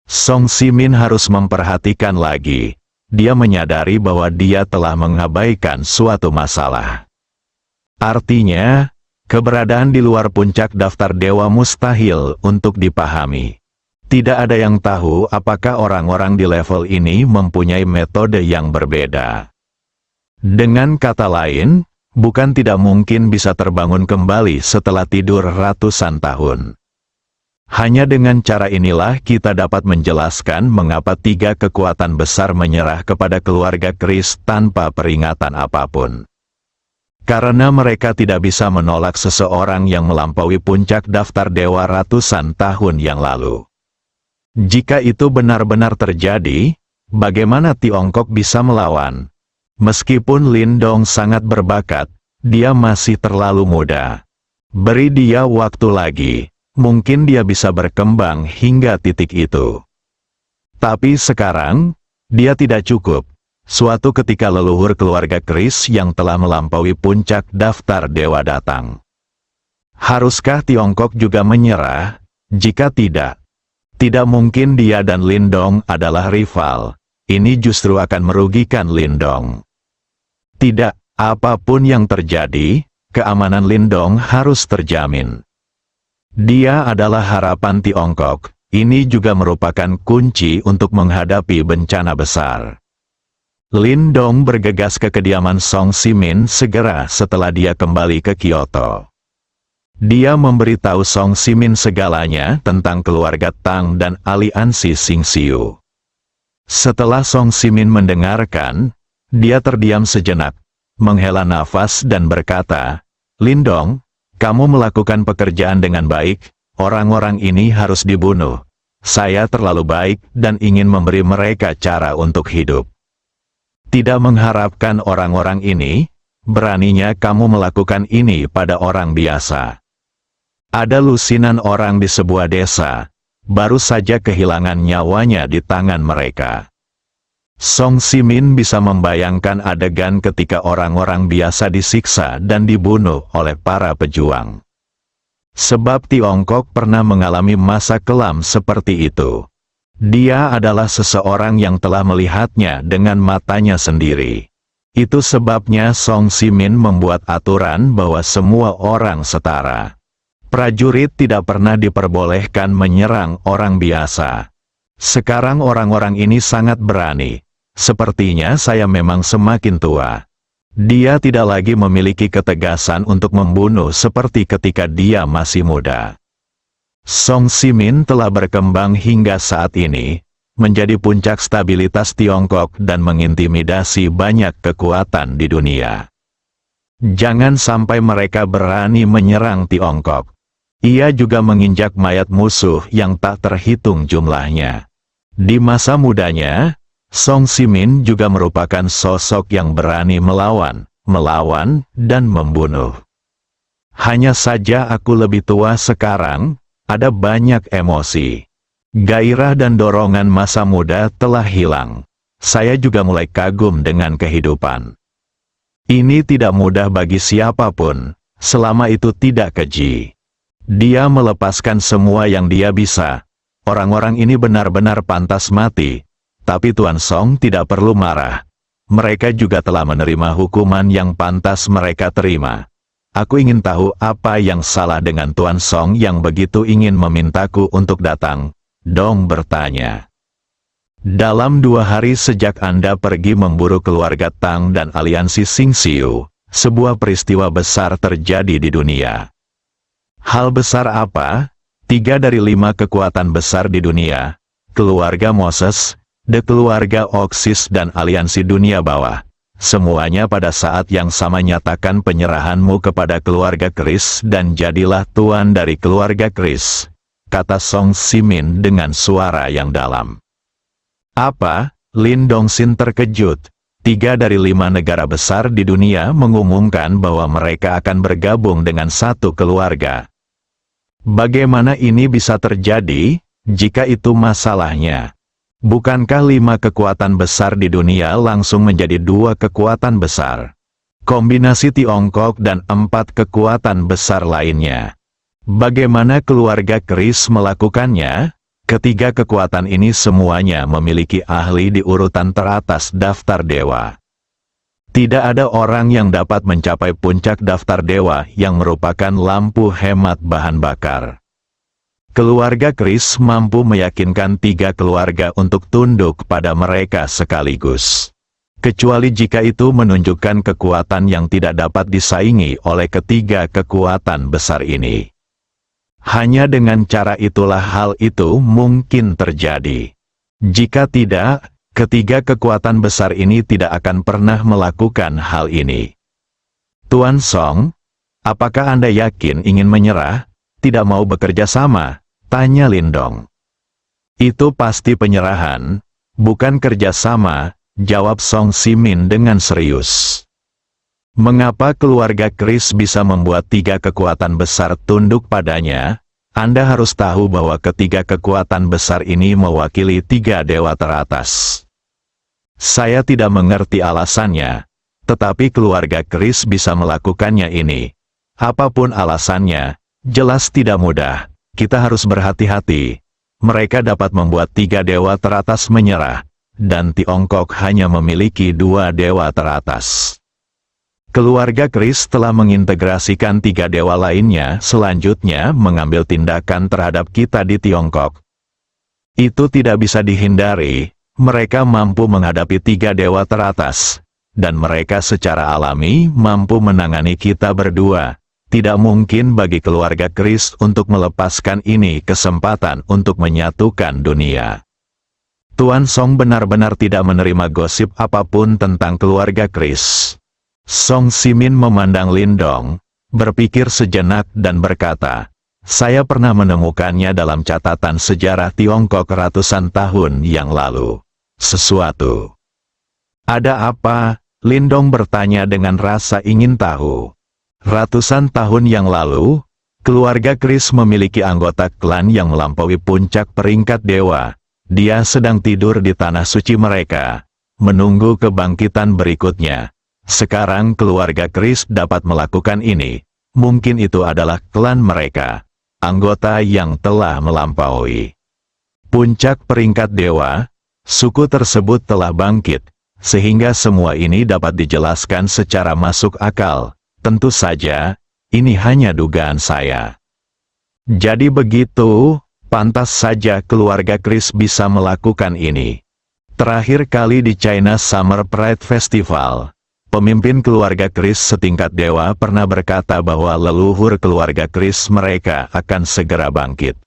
Song Simin harus memperhatikan lagi. Dia menyadari bahwa dia telah mengabaikan suatu masalah. Artinya, keberadaan di luar puncak daftar dewa mustahil untuk dipahami. Tidak ada yang tahu apakah orang-orang di level ini mempunyai metode yang berbeda. Dengan kata lain, bukan tidak mungkin bisa terbangun kembali setelah tidur ratusan tahun. Hanya dengan cara inilah kita dapat menjelaskan mengapa 3 kekuatan besar menyerah kepada keluarga Chris tanpa peringatan apapun. Karena mereka tidak bisa menolak seseorang yang melampaui puncak daftar dewa ratusan tahun yang lalu. Jika itu benar-benar terjadi, bagaimana Tiongkok bisa melawan? Meskipun Lindong sangat berbakat, dia masih terlalu muda. Beri dia waktu lagi, mungkin dia bisa berkembang hingga titik itu. Tapi sekarang, dia tidak cukup. Suatu ketika leluhur keluarga Chris yang telah melampaui puncak daftar dewa datang. Haruskah Tiongkok juga menyerah? Jika tidak, tidak mungkin dia dan Lindong adalah rival. Ini justru akan merugikan Lindong. Tidak, apapun yang terjadi, keamanan Lindong harus terjamin. Dia adalah harapan Tiongkok. Ini juga merupakan kunci untuk menghadapi bencana besar. Lindong bergegas ke kediaman Song Simin segera setelah dia kembali ke Kyoto. Dia memberitahu Song Simin segalanya tentang keluarga Tang dan aliansi Xingxiu. Setelah Song Simin mendengarkan, dia terdiam sejenak, menghela nafas dan berkata, Lindong, kamu melakukan pekerjaan dengan baik, orang-orang ini harus dibunuh. Saya terlalu baik dan ingin memberi mereka cara untuk hidup. Tidak mengharapkan orang-orang ini, beraninya kamu melakukan ini pada orang biasa. Ada lusinan orang di sebuah desa, baru saja kehilangan nyawanya di tangan mereka. Song Simin bisa membayangkan adegan ketika orang-orang biasa disiksa dan dibunuh oleh para pejuang. Sebab Tiongkok pernah mengalami masa kelam seperti itu. Dia adalah seseorang yang telah melihatnya dengan matanya sendiri. Itu sebabnya Song Simin membuat aturan bahwa semua orang setara. Prajurit tidak pernah diperbolehkan menyerang orang biasa. Sekarang orang-orang ini sangat berani. Sepertinya saya memang semakin tua. Dia tidak lagi memiliki ketegasan untuk membunuh seperti ketika dia masih muda. Song Shimin telah berkembang hingga saat ini, menjadi puncak stabilitas Tiongkok dan mengintimidasi banyak kekuatan di dunia. Jangan sampai mereka berani menyerang Tiongkok. Ia juga menginjak mayat musuh yang tak terhitung jumlahnya. Di masa mudanya, Song Shimin juga merupakan sosok yang berani melawan, dan membunuh. Hanya saja aku lebih tua sekarang, ada banyak emosi. Gairah dan dorongan masa muda telah hilang. Saya juga mulai kagum dengan kehidupan. Ini tidak mudah bagi siapapun, selama itu tidak keji. Dia melepaskan semua yang dia bisa. Orang-orang ini benar-benar pantas mati. Tapi Tuan Song tidak perlu marah. Mereka juga telah menerima hukuman yang pantas mereka terima. Aku ingin tahu apa yang salah dengan Tuan Song yang begitu ingin memintaku untuk datang. Dong bertanya. Dalam 2 hari sejak Anda pergi memburu keluarga Tang dan aliansi Xingxiu, sebuah peristiwa besar terjadi di dunia. Hal besar apa? 3 dari 5 kekuatan besar di dunia, keluarga Moses, keluarga Oxis dan aliansi dunia bawah, semuanya pada saat yang sama nyatakan penyerahanmu kepada keluarga Kris dan jadilah tuan dari keluarga Kris, kata Song Shimin dengan suara yang dalam. Apa? Lin Dongxin terkejut. 3 dari 5 negara besar di dunia mengumumkan bahwa mereka akan bergabung dengan satu keluarga. Bagaimana ini bisa terjadi, jika itu masalahnya? Bukankah 5 kekuatan besar di dunia langsung menjadi 2 kekuatan besar? Kombinasi Tiongkok dan 4 kekuatan besar lainnya. Bagaimana keluarga Kris melakukannya? Ketiga kekuatan ini semuanya memiliki ahli di urutan teratas daftar dewa. Tidak ada orang yang dapat mencapai puncak daftar dewa yang merupakan lampu hemat bahan bakar. Keluarga Kris mampu meyakinkan 3 keluarga untuk tunduk pada mereka sekaligus. Kecuali jika itu menunjukkan kekuatan yang tidak dapat disaingi oleh ketiga kekuatan besar ini. Hanya dengan cara itulah hal itu mungkin terjadi. Jika tidak, ketiga kekuatan besar ini tidak akan pernah melakukan hal ini. Tuan Song, apakah Anda yakin ingin menyerah? Tidak mau bekerja sama? Tanya Lindong. Itu pasti penyerahan, bukan kerjasama, jawab Song Shimin dengan serius. Mengapa keluarga Kris bisa membuat 3 kekuatan besar tunduk padanya? Anda harus tahu bahwa ketiga kekuatan besar ini mewakili 3 dewa teratas. Saya tidak mengerti alasannya, tetapi keluarga Kris bisa melakukannya ini. Apapun alasannya, jelas tidak mudah. Kita harus berhati-hati. Mereka dapat membuat 3 dewa teratas menyerah, dan Tiongkok hanya memiliki 2 dewa teratas. Keluarga Kris telah mengintegrasikan 3 dewa lainnya, selanjutnya mengambil tindakan terhadap kita di Tiongkok. Itu tidak bisa dihindari, mereka mampu menghadapi 3 dewa teratas, dan mereka secara alami mampu menangani kita berdua. Tidak mungkin bagi keluarga Kris untuk melepaskan ini kesempatan untuk menyatukan dunia. Tuan Song benar-benar tidak menerima gosip apapun tentang keluarga Kris. Song Shimin memandang Lindong, berpikir sejenak dan berkata, saya pernah menemukannya dalam catatan sejarah Tiongkok ratusan tahun yang lalu. Sesuatu. Ada apa? Lindong bertanya dengan rasa ingin tahu. Ratusan tahun yang lalu, keluarga Kris memiliki anggota klan yang melampaui puncak peringkat dewa. Dia sedang tidur di tanah suci mereka, menunggu kebangkitan berikutnya. Sekarang keluarga Kris dapat melakukan ini. Mungkin itu adalah klan mereka, anggota yang telah melampaui puncak peringkat dewa. Suku tersebut telah bangkit, sehingga semua ini dapat dijelaskan secara masuk akal. Tentu saja, ini hanya dugaan saya. Jadi begitu, Pantas saja keluarga Chris bisa melakukan ini. Terakhir kali di China Summer Pride Festival, pemimpin keluarga Chris setingkat dewa pernah berkata bahwa leluhur keluarga Chris mereka akan segera bangkit.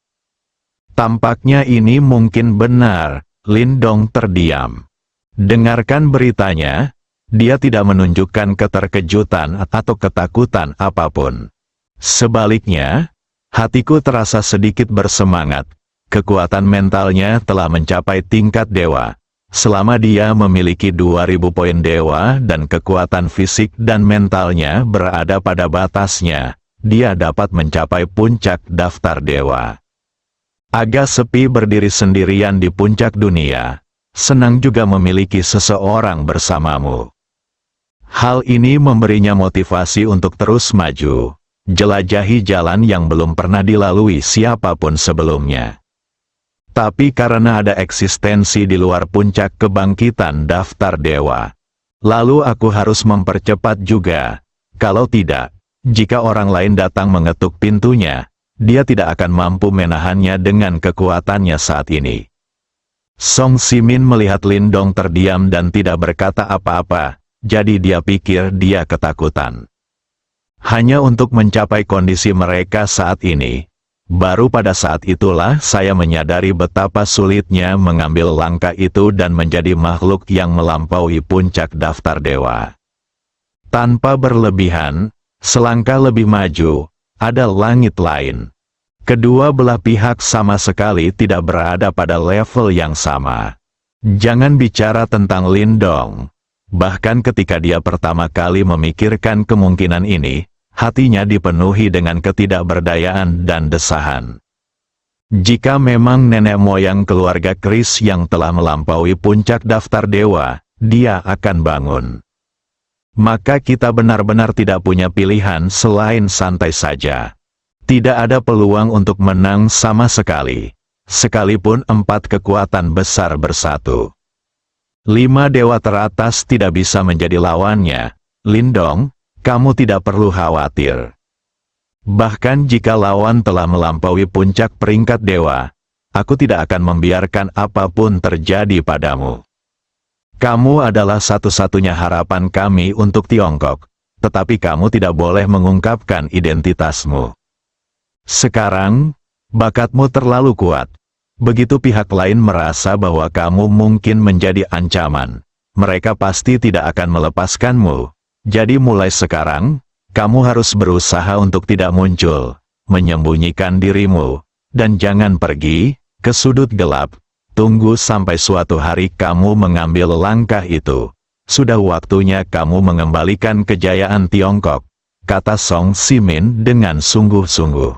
Tampaknya ini mungkin benar. Lindong terdiam. Dengarkan beritanya, dia tidak menunjukkan keterkejutan atau ketakutan apapun. Sebaliknya, hatiku terasa sedikit bersemangat. Kekuatan mentalnya telah mencapai tingkat dewa. Selama dia memiliki 2000 poin dewa dan kekuatan fisik dan mentalnya berada pada batasnya, dia dapat mencapai puncak daftar dewa. Agak sepi berdiri sendirian di puncak dunia. Senang juga memiliki seseorang bersamamu. Hal ini memberinya motivasi untuk terus maju, jelajahi jalan yang belum pernah dilalui siapapun sebelumnya. Tapi karena ada eksistensi di luar puncak kebangkitan daftar dewa, lalu aku harus mempercepat juga. Kalau tidak, jika orang lain datang mengetuk pintunya, dia tidak akan mampu menahannya dengan kekuatannya saat ini. Song Simin melihat Lindong terdiam dan tidak berkata apa-apa, jadi dia pikir dia ketakutan. Hanya untuk mencapai kondisi mereka saat ini, baru pada saat itulah saya menyadari betapa sulitnya mengambil langkah itu dan menjadi makhluk yang melampaui puncak daftar dewa. Tanpa berlebihan, selangkah lebih maju, ada langit lain. Kedua belah pihak sama sekali tidak berada pada level yang sama. Jangan bicara tentang Lindong. Bahkan ketika dia pertama kali memikirkan kemungkinan ini, hatinya dipenuhi dengan ketidakberdayaan dan desahan. Jika memang nenek moyang keluarga Chris yang telah melampaui puncak daftar dewa, dia akan bangun. Maka kita benar-benar tidak punya pilihan selain santai saja. Tidak ada peluang untuk menang sama sekali, sekalipun 4 kekuatan besar bersatu. 5 dewa teratas tidak bisa menjadi lawannya. Lindong, kamu tidak perlu khawatir. Bahkan jika lawan telah melampaui puncak peringkat dewa, aku tidak akan membiarkan apapun terjadi padamu. Kamu adalah satu-satunya harapan kami untuk Tiongkok, tetapi kamu tidak boleh mengungkapkan identitasmu. Sekarang, bakatmu terlalu kuat. Begitu pihak lain merasa bahwa kamu mungkin menjadi ancaman, mereka pasti tidak akan melepaskanmu. Jadi mulai sekarang, kamu harus berusaha untuk tidak muncul, menyembunyikan dirimu, dan jangan pergi ke sudut gelap. Tunggu sampai suatu hari kamu mengambil langkah itu. Sudah waktunya kamu mengembalikan kejayaan Tiongkok, kata Song Simin dengan sungguh-sungguh.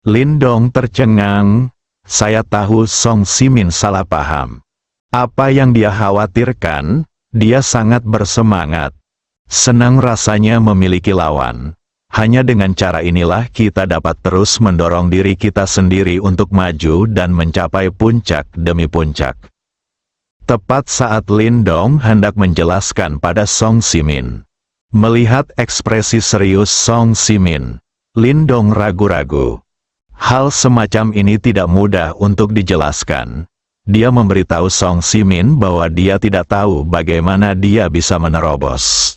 Lindong tercengang. Saya tahu Song Simin salah paham. Apa yang dia khawatirkan, dia sangat bersemangat. Senang rasanya memiliki lawan. Hanya dengan cara inilah kita dapat terus mendorong diri kita sendiri untuk maju dan mencapai puncak demi puncak. Tepat saat Lindong hendak menjelaskan pada Song Simin. Melihat ekspresi serius Song Simin, Lindong ragu-ragu. Hal semacam ini tidak mudah untuk dijelaskan. Dia memberitahu Song Simin bahwa dia tidak tahu bagaimana dia bisa menerobos.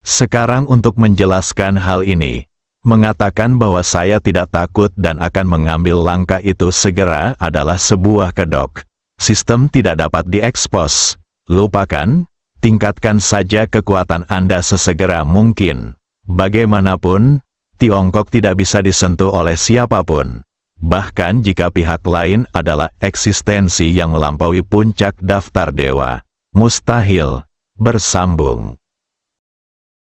Sekarang untuk menjelaskan hal ini, mengatakan bahwa saya tidak takut dan akan mengambil langkah itu segera adalah sebuah kedok. Sistem tidak dapat diekspos. Lupakan, tingkatkan saja kekuatan Anda sesegera mungkin. Bagaimanapun, Tiongkok tidak bisa disentuh oleh siapapun. Bahkan jika pihak lain adalah eksistensi yang melampaui puncak daftar dewa. Mustahil bersambung.